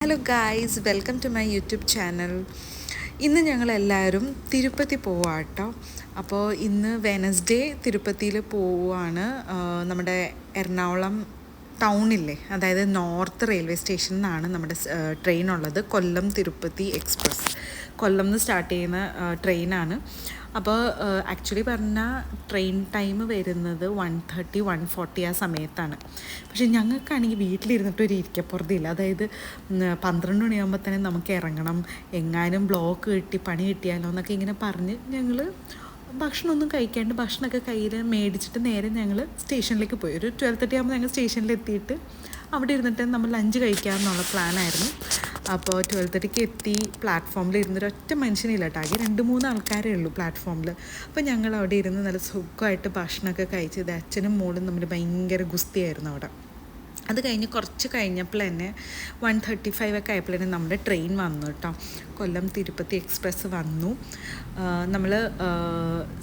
Hello guys, welcome to my YouTube channel. ഇന്ന് ഞങ്ങളെല്ലാവരും തിരുപ്പതി പോവാട്ടോ. അപ്പോൾ ഇന്ന് വെനസ്ഡേ തിരുപ്പതിയിൽ പോവുകയാണ്. നമ്മുടെ എറണാകുളം ടൗണില്ലേ, അതായത് നോർത്ത് റെയിൽവേ സ്റ്റേഷനിൽ നിന്നാണ് നമ്മുടെ ട്രെയിൻ ഉള്ളത്. കൊല്ലം തിരുപ്പതി എക്സ്പ്രസ്, കൊല്ലം നിന്ന് സ്റ്റാർട്ട് ചെയ്യുന്ന ട്രെയിനാണ്. അപ്പോൾ ആക്ച്വലി പറഞ്ഞാൽ ട്രെയിൻ ടൈം വരുന്നത് 1:30 1:40 ആ സമയത്താണ്. പക്ഷേ ഞങ്ങൾക്കാണെങ്കിൽ വീട്ടിലിരുന്നിട്ട് ഒരു ഇരിക്കപ്പുറത്തില്ല. അതായത് 12 മണിയാകുമ്പോൾ തന്നെ നമുക്ക് ഇറങ്ങണം, എങ്ങാനും ബ്ലോക്ക് കിട്ടി പണി കിട്ടിയാലോ എന്നൊക്കെ ഇങ്ങനെ പറഞ്ഞ് ഞങ്ങൾ ഭക്ഷണമൊന്നും കഴിക്കാണ്ട് ഭക്ഷണമൊക്കെ കയ്യിൽ മേടിച്ചിട്ട് നേരെ ഞങ്ങൾ സ്റ്റേഷനിലേക്ക് പോയി. ഒരു 12:30 ആകുമ്പോൾ ഞങ്ങൾ സ്റ്റേഷനിലെത്തിയിട്ട് അവിടെ ഇരുന്നിട്ട് നമ്മൾ ലഞ്ച് കഴിക്കാമെന്നുള്ള പ്ലാനായിരുന്നു. അപ്പോൾ 12:30 എത്തി. പ്ലാറ്റ്ഫോമിൽ ഇരുന്നൊരൊറ്റ മനുഷ്യനില്ല കേട്ടോ, ആകെ 2-3 ആൾക്കാരേ ഉള്ളൂ പ്ലാറ്റ്ഫോമിൽ. അപ്പോൾ ഞങ്ങൾ അവിടെ ഇരുന്ന് നല്ല സുഖമായിട്ട് ഭക്ഷണമൊക്കെ കഴിച്ചത്. അച്ഛനും മോളും തമ്മിൽ ഭയങ്കര ഗുസ്തിയായിരുന്നു അവിടെ. അത് കഴിഞ്ഞ് കുറച്ച് കഴിഞ്ഞപ്പോൾ തന്നെ 1:35 ഒക്കെ ആയപ്പോൾ തന്നെ നമ്മുടെ ട്രെയിൻ വന്നു കേട്ടോ. കൊല്ലം തിരുപ്പതി എക്സ്പ്രസ് വന്നു. നമ്മൾ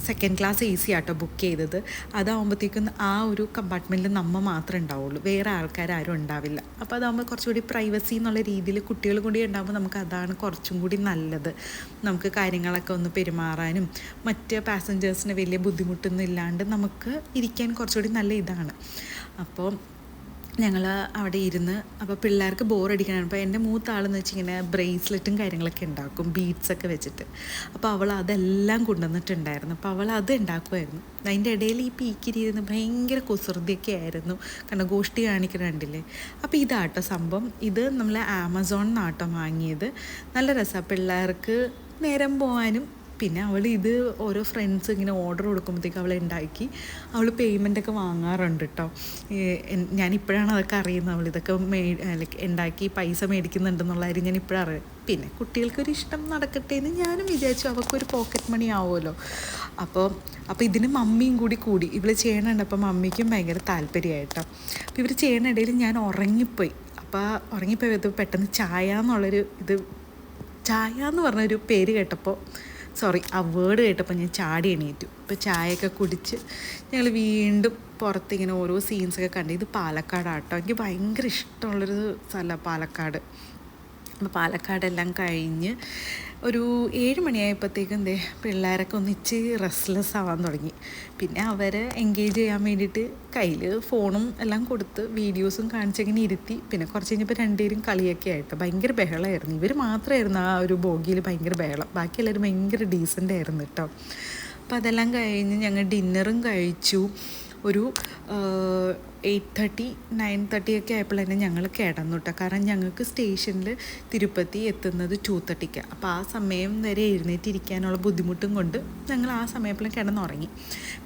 സെക്കൻഡ് ക്ലാസ് AC ആട്ടോ ബുക്ക് ചെയ്തത്. അതാകുമ്പോഴത്തേക്കും ആ ഒരു കമ്പാർട്ട്മെൻറ്റിൽ നമ്മൾ മാത്രമേ ഉണ്ടാവുള്ളൂ, വേറെ ആൾക്കാരും ഉണ്ടാവില്ല. അപ്പോൾ അതാകുമ്പോൾ കുറച്ചുകൂടി പ്രൈവസി എന്നുള്ള രീതിയിൽ കുട്ടികൾ കൂടി ഉണ്ടാകുമ്പോൾ നമുക്ക് അതാണ് കുറച്ചും കൂടി നല്ലത്. നമുക്ക് കാര്യങ്ങളൊക്കെ ഒന്ന് പെരുമാറാനും മറ്റ് പാസഞ്ചേഴ്സിന് വലിയ ബുദ്ധിമുട്ടൊന്നും ഇല്ലാണ്ട് നമുക്ക് ഇരിക്കാൻ കുറച്ചുകൂടി നല്ല ഇതാണ്. അപ്പോൾ ഞങ്ങൾ അവിടെ ഇരുന്ന്, അപ്പോൾ പിള്ളേർക്ക് ബോറടിക്കാനാണ്. അപ്പോൾ എൻ്റെ മൂത്ത ആളെന്ന് വെച്ചിങ്ങനെ ബ്രേസ്ലെറ്റും കാര്യങ്ങളൊക്കെ ഉണ്ടാക്കും ബീഡ്സൊക്കെ വെച്ചിട്ട്. അപ്പോൾ അവൾ അതെല്ലാം കൊണ്ടുവന്നിട്ടുണ്ടായിരുന്നു. അപ്പോൾ അവൾ അത് ഉണ്ടാക്കുമായിരുന്നു. അതിൻ്റെ ഇടയിൽ ഈ പീക്കിരിയിരുന്ന് ഭയങ്കര കുസൃതിയൊക്കെ ആയിരുന്നു. കാരണം ഗോഷ്ടി കാണിക്കുന്നുണ്ടില്ലേ. അപ്പോൾ ഇതാട്ടോ സംഭവം. ഇത് നമ്മൾ ആമസോണിൽ നിന്നാട്ടോ വാങ്ങിയത്. നല്ല രസമാണ് പിള്ളേർക്ക് നേരം പോകാനും. പിന്നെ അവൾ ഇത് ഓരോ ഫ്രണ്ട്സ് ഇങ്ങനെ ഓർഡർ കൊടുക്കുമ്പോഴത്തേക്ക് അവൾ ഉണ്ടാക്കി അവൾ പേയ്മെൻറ്റൊക്കെ വാങ്ങാറുണ്ട് കേട്ടോ. ഞാനിപ്പോഴാണ് അതൊക്കെ അറിയുന്നത്. അവൾ ഇതൊക്കെ ലൈക്ക് ഉണ്ടാക്കി പൈസ മേടിക്കുന്നുണ്ടെന്നുള്ള കാര്യം ഞാൻ ഇപ്പോഴും അറിയാം. പിന്നെ കുട്ടികൾക്കൊരു ഇഷ്ടം നടക്കട്ടെ എന്ന് ഞാനും വിചാരിച്ചു, അവർക്കൊരു പോക്കറ്റ് മണി ആവുമല്ലോ. അപ്പോൾ ഇതിന് മമ്മിയും കൂടി ഇവൾ ചെയ്യണുണ്ട്. അപ്പോൾ മമ്മിക്കും ഭയങ്കര താല്പര്യമായിട്ടോ. അപ്പോൾ ഇവർ ചെയ്യണ ഇടയിൽ ഞാൻ ഉറങ്ങിപ്പോയി. അപ്പോൾ ഉറങ്ങിപ്പോയത് പെട്ടെന്ന് ചായ എന്ന് പറഞ്ഞൊരു പേര് കേട്ടപ്പോൾ, ആ വേർഡ് കേട്ടപ്പോൾ ഞാൻ ചാടി എണീറ്റു. ഇപ്പോൾ ചായയൊക്കെ കുടിച്ച് ഞങ്ങൾ വീണ്ടും പുറത്തിങ്ങനെ ഓരോ സീൻസൊക്കെ കണ്ട്. ഇത് പാലക്കാടാട്ടോ. എനിക്ക് ഭയങ്കര ഇഷ്ടമുള്ളൊരു സ്ഥലമാണ് പാലക്കാട്. അപ്പോൾ പാലക്കാടെല്ലാം കഴിഞ്ഞ് ഒരു 7 മണിയായപ്പോഴത്തേക്കും പിള്ളേരൊക്കെ ഒന്നിച്ച് റെസ്റ്റ്ലെസ് ആവാൻ തുടങ്ങി. പിന്നെ അവരെ എൻഗേജ് ചെയ്യാൻ വേണ്ടിയിട്ട് കയ്യിൽ ഫോണും എല്ലാം കൊടുത്ത് വീഡിയോസും കാണിച്ചിങ്ങനെ ഇരുത്തി. പിന്നെ കുറച്ച് കഴിഞ്ഞപ്പോൾ രണ്ടുപേരും കളിയൊക്കെ ആയിട്ട് ഭയങ്കര ബഹളമായിരുന്നു. ഇവർ മാത്രമായിരുന്നു ആ ഒരു ബോഗിയിൽ ഭയങ്കര ബഹളം, ബാക്കി എല്ലാവരും ഭയങ്കര ഡീസൻ്റ് ആയിരുന്നു കേട്ടോ. അപ്പോൾ അതെല്ലാം കഴിഞ്ഞ് ഞങ്ങൾ ഡിന്നറും കഴിച്ചു. ഒരു 8:30 9:30 ഒക്കെ ആയപ്പോൾ തന്നെ ഞങ്ങൾ കിടന്നു കേട്ടോ. കാരണം ഞങ്ങൾക്ക് സ്റ്റേഷനിൽ തിരുപ്പതി എത്തുന്നത് 2:30. അപ്പോൾ ആ സമയം വരെ എഴുന്നേറ്റിരിക്കാനുള്ള ബുദ്ധിമുട്ടും കൊണ്ട് ഞങ്ങൾ ആ സമയപ്പോഴും കിടന്നുറങ്ങി.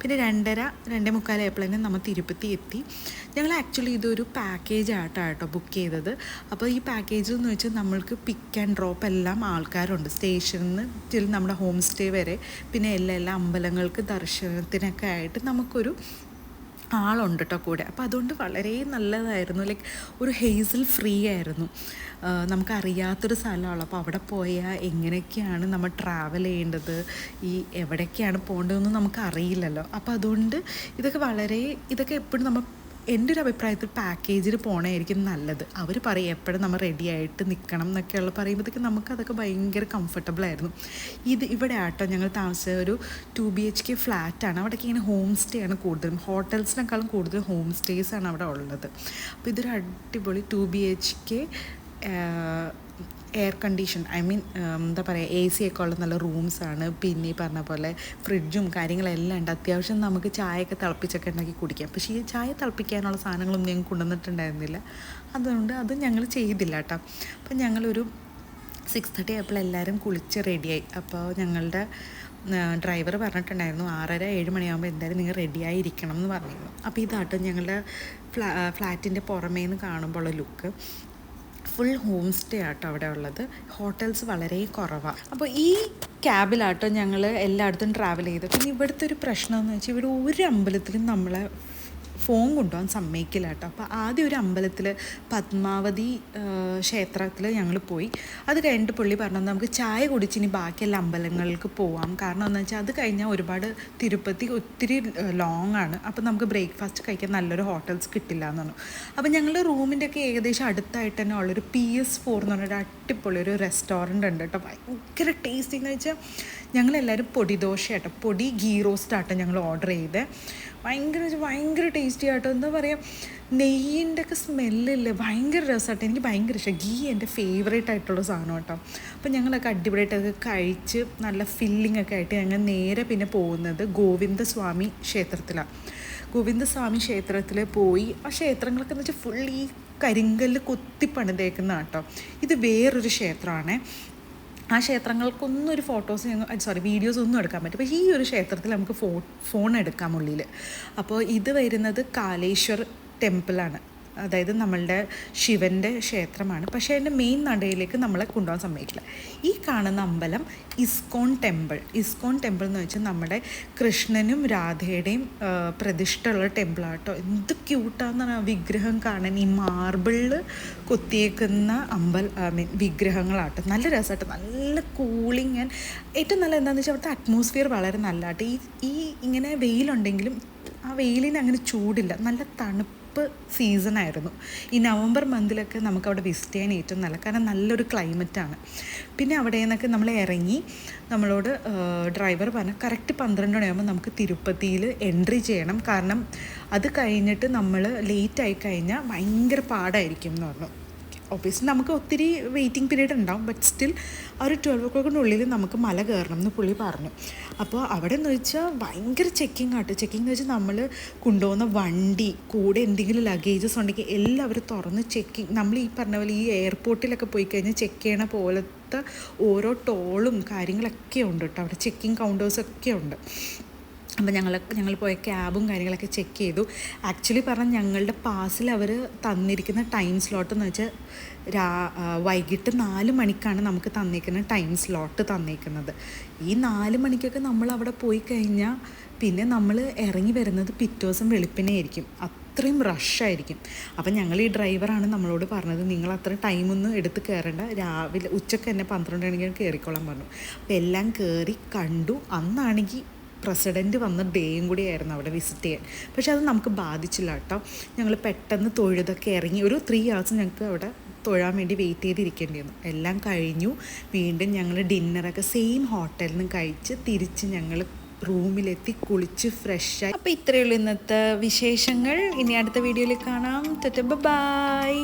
പിന്നെ 2:30 ആയപ്പോൾ തന്നെ നമ്മൾ തിരുപ്പതി എത്തി. ഞങ്ങൾ ആക്ച്വലി ഇതൊരു പാക്കേജ് ആയിട്ടാട്ടോ ബുക്ക് ചെയ്തത്. അപ്പോൾ ഈ പാക്കേജ് എന്ന് വെച്ചാൽ നമ്മൾക്ക് പിക്ക് ആൻഡ് ഡ്രോപ്പ് എല്ലാം ആൾക്കാരുണ്ട് സ്റ്റേഷനിൽ നിന്ന് till നമ്മുടെ ഹോം സ്റ്റേ വരെ. പിന്നെ എല്ലാ അമ്പലങ്ങൾക്ക് ദർശനത്തിനൊക്കെ ആയിട്ട് നമുക്കൊരു ആളുണ്ട് കേട്ടോ കൂടെ. അപ്പോൾ അതുകൊണ്ട് വളരെ നല്ലതായിരുന്നു. ലൈക്ക് ഒരു ഹേസൽ ഫ്രീ ആയിരുന്നു. നമുക്കറിയാത്തൊരു സ്ഥലമാണ്. അപ്പോൾ അവിടെ പോയാൽ എങ്ങനെയൊക്കെയാണ് നമ്മൾ ട്രാവൽ ചെയ്യേണ്ടത്, ഈ എവിടേക്കാണ് പോകേണ്ടതെന്ന് നമുക്കറിയില്ലല്ലോ. അപ്പോൾ അതുകൊണ്ട് ഇതൊക്കെ എപ്പോഴും നമ്മൾ, എൻ്റെ ഒരു അഭിപ്രായത്തിൽ പാക്കേജിൽ പോകണമായിരിക്കും നല്ലത്. അവർ പറയും എപ്പോഴും നമ്മൾ റെഡി ആയിട്ട് നിൽക്കണം എന്നൊക്കെയുള്ള പറയുമ്പോഴത്തേക്കും നമുക്കതൊക്കെ ഭയങ്കര കംഫർട്ടബിളായിരുന്നു. ഇവിടെ ആട്ടോ ഞങ്ങൾ താമസിച്ച ഒരു 2 BHK ഫ്ലാറ്റാണ്. അവിടേക്ക് ഇങ്ങനെ ഹോം സ്റ്റേ ആണ് കൂടുതലും, ഹോട്ടൽസിനേക്കാളും കൂടുതൽ ഹോം സ്റ്റേസാണ് അവിടെ ഉള്ളത്. അപ്പോൾ ഇതൊരു അടിപൊളി 2 BHK എയർ കണ്ടീഷൻ, എന്താ പറയുക, AC ഒക്കെ ഉള്ള നല്ല റൂംസാണ്. പിന്നെ ഈ പറഞ്ഞ പോലെ ഫ്രിഡ്ജും കാര്യങ്ങളെല്ലാം ഉണ്ട്. അത്യാവശ്യം നമുക്ക് ചായയൊക്കെ തിളപ്പിച്ചൊക്കെ ഉണ്ടാക്കി കുടിക്കാം. പക്ഷേ ഈ ചായ തിളപ്പിക്കാനുള്ള സാധനങ്ങളൊന്നും ഞങ്ങൾ കൊണ്ടുവന്നിട്ടുണ്ടായിരുന്നില്ല. അതുകൊണ്ട് അത് ഞങ്ങൾ ചെയ്തില്ല കേട്ടോ. അപ്പം ഞങ്ങളൊരു 6:30 ആയപ്പോൾ എല്ലാവരും കുളിച്ച് റെഡിയായി. അപ്പോൾ ഞങ്ങളുടെ ഡ്രൈവർ പറഞ്ഞിട്ടുണ്ടായിരുന്നു 6:30 7 മണിയാകുമ്പോൾ എന്തായാലും നിങ്ങൾ റെഡിയായിരിക്കണം എന്ന് പറഞ്ഞിരുന്നു. അപ്പോൾ ഇതാട്ടോ ഞങ്ങളുടെ ഫ്ലാറ്റിൻ്റെ പുറമേ നിന്ന് കാണുമ്പോൾ ഉള്ള ലുക്ക്. ഫുൾ ഹോം സ്റ്റേ ആട്ടോ അവിടെ ഉള്ളത്. ഹോട്ടൽസ് വളരെ കുറവാണ്. അപ്പോൾ ഈ ക്യാബിലാട്ടോ ഞങ്ങൾ എല്ലായിടത്തും ട്രാവൽ ചെയ്തത്. പിന്നെ ഇവിടുത്തെ ഒരു പ്രശ്നം എന്ന് വെച്ചാൽ ഇവിടെ ഒരു അമ്പലത്തിലും നമ്മളെ ഫോൺ കൊണ്ടുപോകാൻ സമ്മതിക്കില്ല കേട്ടോ. അപ്പോൾ ആദ്യം ഒരു അമ്പലത്തിൽ പത്മാവതി ക്ഷേത്രത്തിൽ ഞങ്ങൾ പോയി. അത് കഴിഞ്ഞിട്ട് പുള്ളി പറഞ്ഞത് നമുക്ക് ചായ കുടിച്ച് ഇനി ബാക്കിയെല്ലാ അമ്പലങ്ങൾക്ക് പോവാം. കാരണം എന്ന് വെച്ചാൽ അത് കഴിഞ്ഞാൽ ഒരുപാട് തിരുപ്പതി ഒത്തിരി ലോങ് ആണ്. അപ്പോൾ നമുക്ക് ബ്രേക്ക്ഫാസ്റ്റ് കഴിക്കാൻ നല്ലൊരു ഹോട്ടൽസ് കിട്ടില്ല എന്ന് പറഞ്ഞു. അപ്പോൾ ഞങ്ങളുടെ റൂമിൻ്റെ ഒക്കെ ഏകദേശം അടുത്തായിട്ട് തന്നെ ഉള്ളൊരു PS4 എന്ന് പറഞ്ഞൊരു അടിപൊളി ഒരു റെസ്റ്റോറൻറ്റ് ഉണ്ട് കേട്ടോ. ഭയങ്കര ടേസ്റ്റി എന്ന് വെച്ചാൽ ഞങ്ങളെല്ലാവരും പൊടി ദോശ കേട്ടോ, പൊടി ഗീ റോസ്റ്റ് ആട്ടോ ഞങ്ങൾ ഓർഡർ ചെയ്തത്. ഭയങ്കര ടേസ്റ്റി ആട്ടോ. എന്താ പറയുക, നെയ്യിൻ്റെ ഒക്കെ സ്മെല്ലില്ലേ, ഭയങ്കര രസമാട്ടോ. എനിക്ക് ഭയങ്കര ഇഷ്ടം. ഗീ എൻ്റെ ഫേവറേറ്റ് ആയിട്ടുള്ള സാധനം കേട്ടോ. അപ്പോൾ ഞങ്ങളൊക്കെ അടിപൊളിയായിട്ടൊക്കെ കഴിച്ച് നല്ല ഫില്ലിംഗ് ഒക്കെ ആയിട്ട് ഞങ്ങൾ നേരെ പിന്നെ പോകുന്നത് ഗോവിന്ദസ്വാമി ക്ഷേത്രത്തിലാണ്. ഗോവിന്ദസ്വാമി ക്ഷേത്രത്തിൽ പോയി. ആ ക്ഷേത്രങ്ങളൊക്കെ എന്ന് വെച്ചാൽ ഫുൾ ഈ കരിങ്കല്ല് കൊത്തി പണിതേക്കുന്ന കേട്ടോ. ഇത് വേറൊരു ക്ഷേത്രമാണ്. ആ ക്ഷേത്രങ്ങൾക്കൊന്നും ഒരു വീഡിയോസ് ഒന്നും എടുക്കാൻ പറ്റും. പക്ഷേ ഈ ഒരു ക്ഷേത്രത്തിൽ നമുക്ക് ഫോൺ എടുക്കാം ഉള്ളിൽ. അപ്പോൾ ഇത് വരുന്നത് കാലേശ്വർ ടെമ്പിളാണ്, അതായത് നമ്മളുടെ ശിവൻ്റെ ക്ഷേത്രമാണ്. പക്ഷേ അതിൻ്റെ മെയിൻ നടയിലേക്ക് നമ്മളെ കൊണ്ടുപോകാൻ സമ്മതിക്കില്ല. ഈ കാണുന്ന അമ്പലം ഇസ്കോൺ ടെമ്പിൾ എന്ന് വെച്ചാൽ നമ്മുടെ കൃഷ്ണനും രാധയുടെയും പ്രതിഷ്ഠയുള്ള ടെമ്പിളാട്ടോ. എന്ത് ക്യൂട്ടാന്നാണ് ആ വിഗ്രഹം കാണാൻ. ഈ മാർബിളിൽ കൊത്തിയേക്കുന്ന വിഗ്രഹങ്ങളാട്ടോ. നല്ല രസമാട്ടോ, നല്ല കൂളിങ്. ആൻഡ് ഏറ്റവും നല്ല എന്താണെന്ന് വെച്ചാൽ അവിടുത്തെ അറ്റ്മോസ്ഫിയർ വളരെ നല്ലതാട്ടോ. ഈ ഇങ്ങനെ വെയിലുണ്ടെങ്കിലും ആ വെയിലിന് അങ്ങനെ ചൂടില്ല, നല്ല തണുപ്പ് സീസണായിരുന്നു. ഈ നവംബർ മന്തിലൊക്കെ നമുക്കവിടെ വിസിറ്റ് ചെയ്യാൻ ഏറ്റവും നല്ല, കാരണം നല്ലൊരു ക്ലൈമറ്റാണ്. പിന്നെ അവിടെ നിന്നൊക്കെ നമ്മൾ ഇറങ്ങി. നമ്മളോട് ഡ്രൈവർ പറഞ്ഞു കറക്റ്റ് 12 മണിയാകുമ്പോൾ നമുക്ക് തിരുപ്പതിയിൽ എൻട്രി ചെയ്യണം, കാരണം അത് കഴിഞ്ഞിട്ട് നമ്മൾ ലേറ്റായി കഴിഞ്ഞാൽ ഭയങ്കര പാടായിരിക്കും എന്ന് പറഞ്ഞു. ഒബ്വിയസ്ലി നമുക്ക് ഒത്തിരി വെയിറ്റിംഗ് പീരീഡ് ഉണ്ടാവും, ബട്ട് സ്റ്റിൽ ആ ഒരു 12 o'clock നമുക്ക് മല കയറണം എന്ന് പുള്ളി പറഞ്ഞു. അപ്പോൾ അവിടെ എന്ന് വെച്ചാൽ ഭയങ്കര ചെക്കിങ് ആട്ടോ. ചെക്കിങ് എന്ന് വെച്ചാൽ നമ്മൾ കൊണ്ടുപോകുന്ന വണ്ടി, കൂടെ എന്തെങ്കിലും ലഗേജസ് ഉണ്ടെങ്കിൽ എല്ലാവരും തുറന്ന് ചെക്കിങ്. നമ്മൾ ഈ പറഞ്ഞ പോലെ ഈ എയർപോർട്ടിലൊക്കെ പോയി കഴിഞ്ഞാൽ ചെക്ക് ചെയ്യണ പോലത്തെ ഓരോ ടോളും കാര്യങ്ങളൊക്കെ ഉണ്ട് കേട്ടോ. അവിടെ ചെക്കിങ് കൗണ്ടേഴ്സൊക്കെ ഉണ്ട്. അപ്പോൾ ഞങ്ങൾ പോയ ക്യാബും കാര്യങ്ങളൊക്കെ ചെക്ക് ചെയ്തു. ആക്ച്വലി പറഞ്ഞാൽ ഞങ്ങളുടെ പാസിൽ അവർ തന്നിരിക്കുന്ന ടൈം സ്ലോട്ട് എന്ന് വെച്ചാൽ വൈകിട്ട് 4 മണിക്കാണ് നമുക്ക് തന്നിരിക്കുന്ന ടൈം സ്ലോട്ട് തന്നിരിക്കുന്നത്. ഈ 4 മണിക്കൊക്കെ നമ്മൾ അവിടെ പോയി കഴിഞ്ഞാൽ പിന്നെ നമ്മൾ ഇറങ്ങി വരുന്നത് പിറ്റേ ദിവസം വെളുപ്പിനെ ആയിരിക്കും. അത്രയും റഷായിരിക്കും. അപ്പം ഞങ്ങൾ ഈ ഡ്രൈവറാണ് നമ്മളോട് പറഞ്ഞത് നിങ്ങൾ അത്ര ടൈമൊന്നും എടുത്ത് കയറേണ്ട, രാവിലെ ഉച്ചക്ക് തന്നെ 12 മണിക്ക് കയറിക്കോളാൻ പറഞ്ഞു. അപ്പോൾ എല്ലാം കയറി കണ്ടു. അന്നാണെങ്കിൽ പ്രസിഡൻറ്റ് വന്ന ഡേയും കൂടി ആയിരുന്നു അവിടെ വിസിറ്റ് ചെയ്യാൻ. പക്ഷെ അത് നമുക്ക് ബാധിച്ചില്ല കേട്ടോ. ഞങ്ങൾ പെട്ടെന്ന് തൊഴുതൊക്കെ ഇറങ്ങി. ഒരു 3 hours ഞങ്ങൾക്ക് അവിടെ തൊഴാൻ വേണ്ടി വെയിറ്റ് ചെയ്തിരിക്കേണ്ടി വന്നു. എല്ലാം കഴിഞ്ഞു. വീണ്ടും ഞങ്ങൾ ഡിന്നറൊക്കെ സെയിം ഹോട്ടലിൽ നിന്ന് കഴിച്ച് തിരിച്ച് ഞങ്ങൾ റൂമിലെത്തി കുളിച്ച് ഫ്രഷായി. അപ്പോൾ ഇത്രയേ ഉള്ളൂ ഇന്നത്തെ വിശേഷങ്ങൾ. ഇനി അടുത്ത വീഡിയോയിൽ കാണാം. ബൈ.